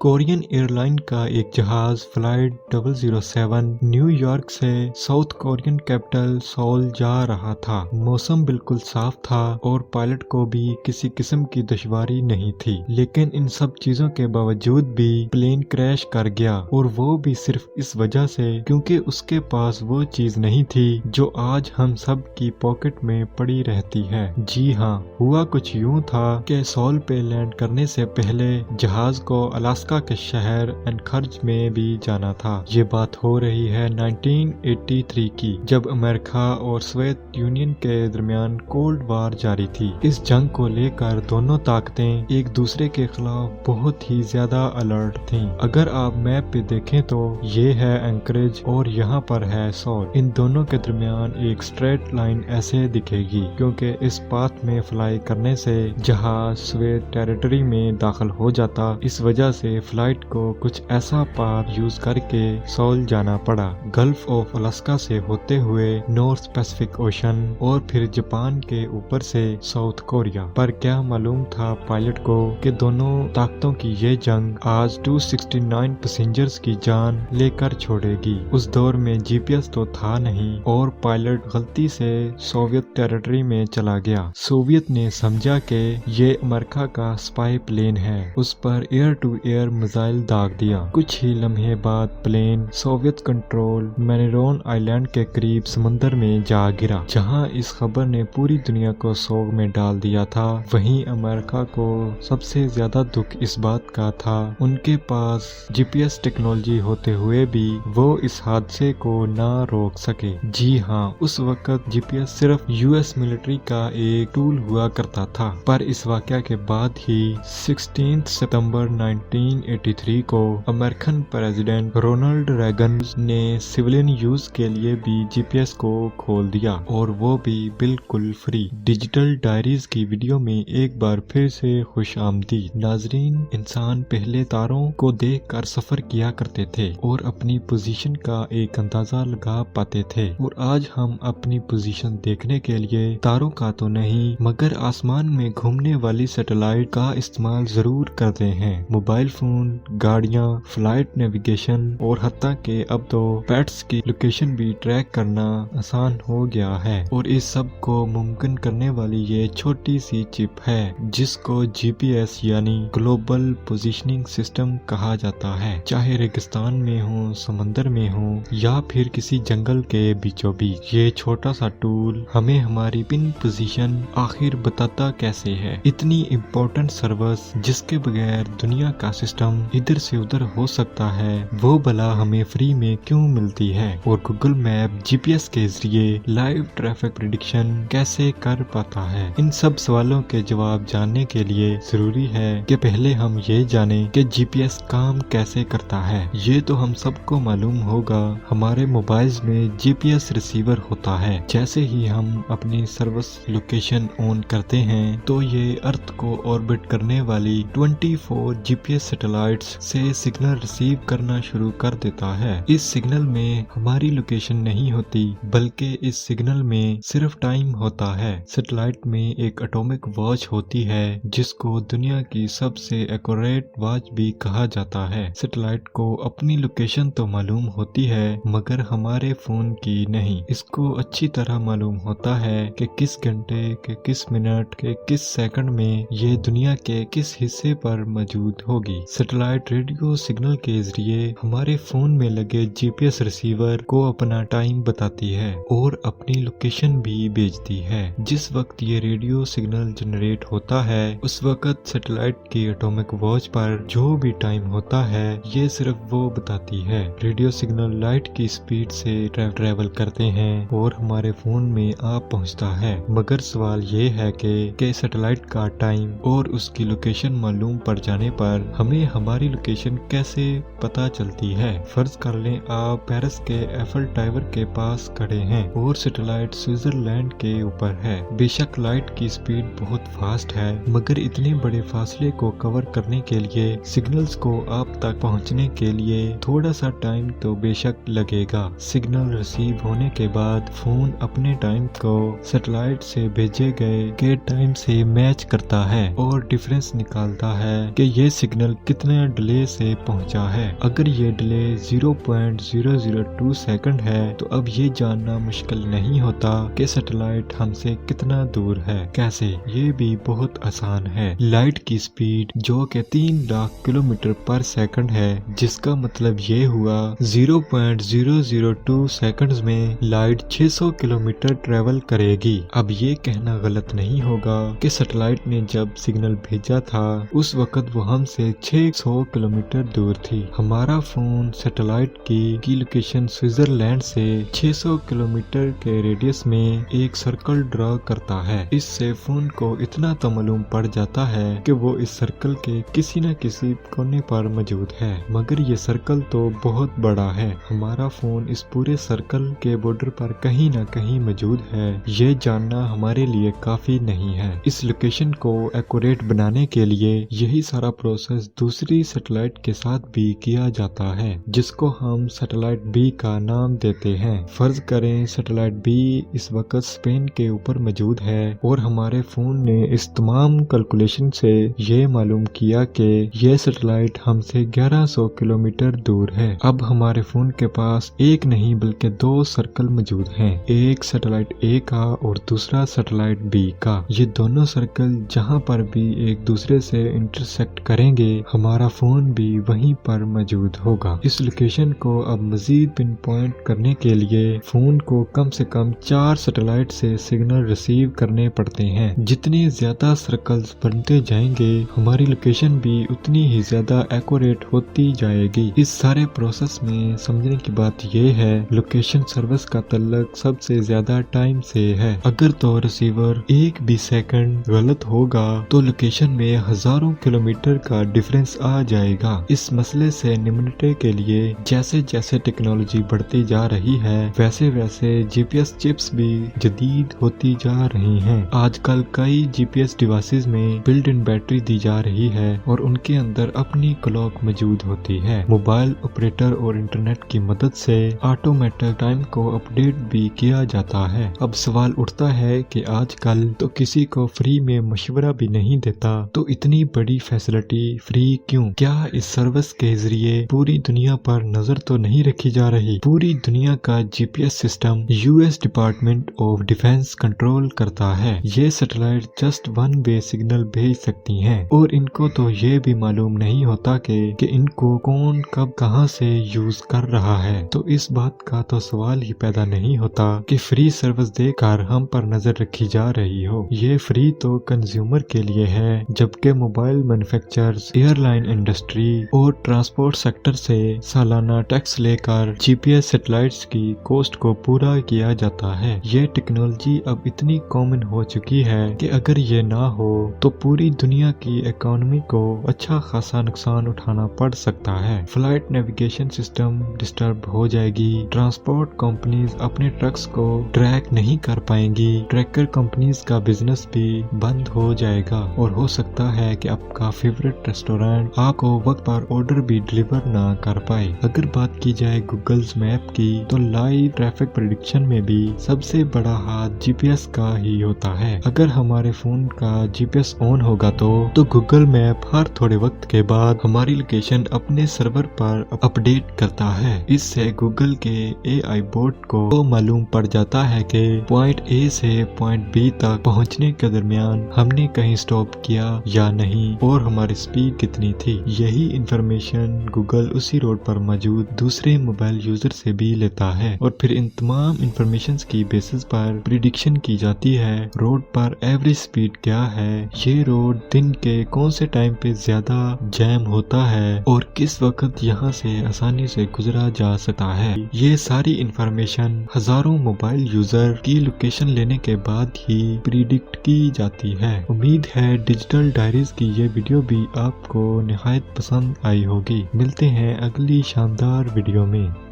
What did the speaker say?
Korean airline का एक जहाज फ्लाइट 007 न्यूयॉर्क से साउथ कोरियन कैपिटल सोल जा रहा था। मौसम बिल्कुल साफ था और पायलट को भी किसी किस्म की दुश्वारी नहीं थी, लेकिन इन सब चीजों के बावजूद भी प्लेन क्रैश कर गया, और वो भी सिर्फ इस वजह से क्योंकि उसके पास वो चीज नहीं थी जो आज हम सब की पॉकेट में पड़ी रहती है। जी हाँ, हुआ कुछ यूं था कि सोल पे लैंड करने से पहले जहाज को अलास्का के शहर एनखर्ज में भी जाना था। ये बात हो रही है 1983 की, जब अमेरिका और सोवियत यूनियन के दरमियान कोल्ड वार जारी थी। इस जंग को लेकर दोनों ताकतें एक दूसरे के खिलाफ बहुत ही ज्यादा अलर्ट थीं। अगर आप मैप पे देखें तो ये है एंकरेज और यहाँ पर है सोल। इन दोनों के दरमियान एक स्ट्रेट लाइन ऐसे दिखेगी, क्योंकि इस पाथ में फ्लाई करने से जहाज सोवियत टेरिटरी में दाखिल हो जाता। इस वजह से फ्लाइट को कुछ ऐसा पाथ यूज करके सोल जाना पड़ा, गल्फ ऑफ अलास्का से होते हुए नॉर्थ पैसिफिक ओशन और फिर जापान के ऊपर से साउथ कोरिया। पर क्या मालूम था पायलट को कि दोनों ताकतों की ये जंग आज 269 पैसेंजर्स की जान लेकर छोड़ेगी। उस दौर में जीपीएस तो था नहीं और पायलट गलती से सोवियत टेरिटरी में चला गया। सोवियत ने समझा कि ये अमेरिका का स्पाई प्लेन है, उस पर एयर टू एयर मिसाइल दाग दिया। कुछ ही लम्हे बाद प्लेन सोवियत कंट्रोल मैनेरोन आइलैंड के करीब समुद्र में जा गिरा, जहां इस खबर ने पूरी दुनिया को सोग में डाल दिया था। वहीं अमेरिका को सबसे ज्यादा दुख इस बात का था, उनके पास जीपीएस टेक्नोलॉजी होते हुए भी वो इस हादसे को ना रोक सके। जी हाँ, उस वक्त जीपीएस सिर्फ यूएस मिलिट्री का एक टूल हुआ करता था। पर इस वाकया के बाद ही 16 सितंबर 1983 को अमेरिकन प्रेसिडेंट रोनाल्ड रेगन ने सिविलियन यूज के लिए भी जीपीएस को खोल दिया, और वो भी बिल्कुल फ्री। डिजिटल डायरीज की वीडियो में एक बार फिर से खुश आमदीद। नाजरीन, इंसान पहले तारों को देखकर सफर किया करते थे और अपनी पोजीशन का एक अंदाजा लगा पाते थे, और आज हम अपनी पोजीशन देखने के लिए तारों का तो नहीं मगर आसमान में घूमने वाली सैटेलाइट का इस्तेमाल जरूर करते हैं। मोबाइल फोन, गाड़ियां, फ्लाइट नेविगेशन और हत्ता के अब तो पेट्स की लोकेशन भी ट्रैक करना आसान हो गया है। और इस सब को मुमकिन करने वाली ये छोटी सी चिप है जिसको जीपीएस यानी ग्लोबल पोजीशनिंग सिस्टम कहा जाता है। चाहे रेगिस्तान में हो, समंदर में हो या फिर किसी जंगल के बीचों बीच, ये छोटा सा टूल हमें हमारी पिन पोजीशन आखिर बताता कैसे है। इतनी इम्पोर्टेंट सर्विस जिसके बगैर दुनिया का सिस्टम इधर से उधर हो सकता है, वो भला हमें फ्री में क्यों मिलती है। और गूगल मैप जीपीएस के जरिए लाइव ट्रैफिक प्रेडिक्शन कैसे कर पाता है। इन सब सवालों के जवाब जानने के लिए जरूरी है कि पहले हम ये जाने कि जीपीएस काम कैसे करता है। ये तो हम सबको मालूम होगा, हमारे मोबाइल्स में जीपीएस रिसीवर होता है। जैसे ही हम अपनी सर्विस लोकेशन ऑन करते हैं तो ये अर्थ को ऑर्बिट करने वाली 24 जीपीएस सैटेलाइट्स से सिग्नल रिसीव करना शुरू कर देता है। इस सिग्नल में हमारी लोकेशन नहीं होती, बल्कि इस सिग्नल में सिर्फ टाइम होता है। सैटेलाइट में एक एटॉमिक वॉच होती है जिसको दुनिया की सबसे एक्यूरेट वॉच भी कहा जाता है। सैटेलाइट को अपनी लोकेशन तो मालूम होती है मगर हमारे फोन की नहीं। इसको अच्छी तरह मालूम होता है कि किस घंटे के किस मिनट के किस सेकंड में ये दुनिया के किस हिस्से पर मौजूद होगी। सैटेलाइट रेडियो सिग्नल के जरिए हमारे फोन में लगे जीपीएस रिसीवर को अपना टाइम बताती है और अपनी लोकेशन भी भेजती है। जिस वक्त ये रेडियो सिग्नल जनरेट होता है उस वक्त सैटेलाइट की एटॉमिक वॉच पर जो भी टाइम होता है ये सिर्फ वो बताती है। रेडियो सिग्नल लाइट की स्पीड से ट्रेवल करते हैं और हमारे फोन में आ पहुंचता है। मगर सवाल ये है कि सैटेलाइट का टाइम और उसकी लोकेशन मालूम पड़ जाने पर हमें हमारी लोकेशन कैसे पता चलती है। फर्ज कर लें आप पेरिस के एफल टावर के पास खड़े हैं और सैटेलाइट स्विट्जरलैंड के ऊपर है। बेशक लाइट की स्पीड बहुत फास्ट है मगर इतने बड़े फासले को कवर करने के लिए सिग्नल्स को आप तक पहुंचने के लिए थोड़ा सा टाइम तो बेशक लगेगा। सिग्नल रिसीव होने के बाद फोन अपने टाइम को सैटेलाइट से भेजे गए के टाइम से मैच करता है और डिफरेंस निकालता है कि ये सिग्नल कितने डिले से पहुंचा है। अगर ये डिले 0.002 सेकंड है तो अब ये जानना मुश्किल नहीं होता कि सैटेलाइट हमसे कितना दूर है। कैसे? ये भी बहुत आसान है। लाइट की स्पीड जो कि 3 लाख किलोमीटर पर सेकंड है, जिसका मतलब ये हुआ 0.002 सेकंड्स में लाइट 600 किलोमीटर ट्रेवल करेगी। अब ये कहना गलत नहीं होगा कि सैटेलाइट ने जब सिग्नल भेजा था उस वक्त वो हमसे 600 किलोमीटर दूर थी। हमारा फोन सैटेलाइट की लोकेशन स्विट्जरलैंड से 600 किलोमीटर के रेडियस में एक सर्कल ड्रा करता है। इससे फोन को इतना तो मालूम पड़ जाता है कि वो इस सर्कल के किसी न किसी कोने पर मौजूद है, मगर ये सर्कल तो बहुत बड़ा है। हमारा फोन इस पूरे सर्कल के बॉर्डर पर कहीं न कहीं मौजूद है, ये जानना हमारे लिए काफी नहीं है। इस लोकेशन को एक्यूरेट बनाने के लिए यही सारा प्रोसेस दूसरी सैटेलाइट के साथ भी किया जाता है, जिसको हम सैटेलाइट बी का नाम देते हैं। फर्ज करें सैटेलाइट बी इस वक्त स्पेन के ऊपर मौजूद है और हमारे फोन ने इस तमाम कैलकुलेशन से ये मालूम किया कि यह सैटेलाइट हमसे 1100 किलोमीटर दूर है। अब हमारे फोन के पास एक नहीं बल्कि 2 सर्कल मौजूद हैं, एक सैटेलाइट ए का और दूसरा सैटेलाइट बी का। ये दोनों सर्कल जहां पर भी एक दूसरे से इंटरसेक्ट करेंगे, हमारा फोन भी वहीं पर मौजूद होगा। इस लोकेशन को अब मजीद पिन पॉइंट करने के लिए फोन को कम से कम 4 सैटेलाइट से सिग्नल रिसीव करने पड़ते हैं। जितने ज्यादा सर्कल्स बनते जाएंगे, हमारी लोकेशन भी उतनी ही ज्यादा एक्यूरेट होती जाएगी। इस सारे प्रोसेस में समझने की बात यह है, लोकेशन सर्विस का तल्लुक सबसे ज्यादा टाइम से है। अगर तो रिसीवर एक भी सेकंड गलत होगा तो लोकेशन में हजारों किलोमीटर का डिफरेंस आ जाएगा। इस मसले से निपटने के लिए जैसे जैसे टेक्नोलॉजी बढ़ती जा रही है, वैसे वैसे जीपीएस चिप्स भी जदीद होती जा रही हैं। आजकल कई जीपीएस डिवाइसेस में बिल्ट इन बैटरी दी जा रही है और उनके अंदर अपनी क्लॉक मौजूद होती है। मोबाइल ऑपरेटर और इंटरनेट की मदद से ऑटोमेटिक टाइम को अपडेट भी किया जाता है। अब सवाल उठता है कि आजकल तो किसी को फ्री में मशवरा भी नहीं देता, तो इतनी बड़ी फैसिलिटी फ्री क्यों? क्या इस सर्विस के जरिए पूरी दुनिया पर नजर तो नहीं रखी जा रही? पूरी दुनिया का GPS system US department of defence control करता है। ये satellite just one way signal भेज सकती हैं और इनको तो ये भी मालूम नहीं होता कि इनको कौन कब कहां से यूज कर रहा है। तो इस बात का तो सवाल ही पैदा नहीं होता कि फ्री सर्विस देकर हम पर नजर रखी जा रही हो। ये फ्री तो कंज्यूमर के लिए है, जबकि मोबाइल मैन्युफैक्चरर्स, एयरलाइन इंडस्ट्री और ट्रांसपोर्ट सेक्टर से सालाना टैक्स लेकर जीपीएस सैटेलाइट्स की कॉस्ट को पूरा किया जाता है। ये टेक्नोलॉजी अब इतनी कॉमन हो चुकी है कि अगर ये ना हो तो पूरी दुनिया की इकोनॉमी को अच्छा खासा नुकसान उठाना पड़ सकता है। फ्लाइट नेविगेशन सिस्टम डिस्टर्ब हो जाएगी, ट्रांसपोर्ट कंपनीज अपने ट्रक्स को ट्रैक नहीं कर पाएंगी, ट्रैकर कंपनीज का बिजनेस भी बंद हो जाएगा और हो सकता है कि आपका फेवरेट रेस्टोरेंट आपको वक्त पर ऑर्डर भी डिलीवर ना कर पाए। अगर बात की जाए गूगल्स मैप की, तो लाइव ट्रैफिक प्रेडिक्शन में भी सबसे बड़ा हाथ जीपीएस का ही होता है। अगर हमारे फोन का जीपीएस ऑन होगा तो गूगल मैप हर थोड़े वक्त के बाद हमारी लोकेशन अपने सर्वर पर अपडेट करता है। इससे गूगल के एआई बोट को मालूम पड़ जाता है कि पॉइंट ए से पॉइंट बी तक पहुंचने के दरमियान हमने कहीं स्टॉप किया या नहीं और हमारी स्पीड कितनी थी। यही इंफॉर्मेशन गूगल उसी रोड पर मौजूद दूसरे मोबाइल यूजर से भी लेता है और फिर इन तमाम इंफॉर्मेशन की बेसिस पर प्रिडिक्शन की जाती है रोड पर एवरेज स्पीड क्या है, ये रोड दिन के कौन से टाइम पे ज्यादा जैम होता है और किस वक्त यहाँ से आसानी से गुजरा जा सकता है। ये सारी इंफॉर्मेशन हजारों मोबाइल यूजर की लोकेशन लेने के बाद ही प्रिडिक्ट की जाती है। उम्मीद है डिजिटल डायरीज की ये वीडियो भी आपको निहायत पसंद आई होगी। मिलते हैं अगली शानदार वीडियो में।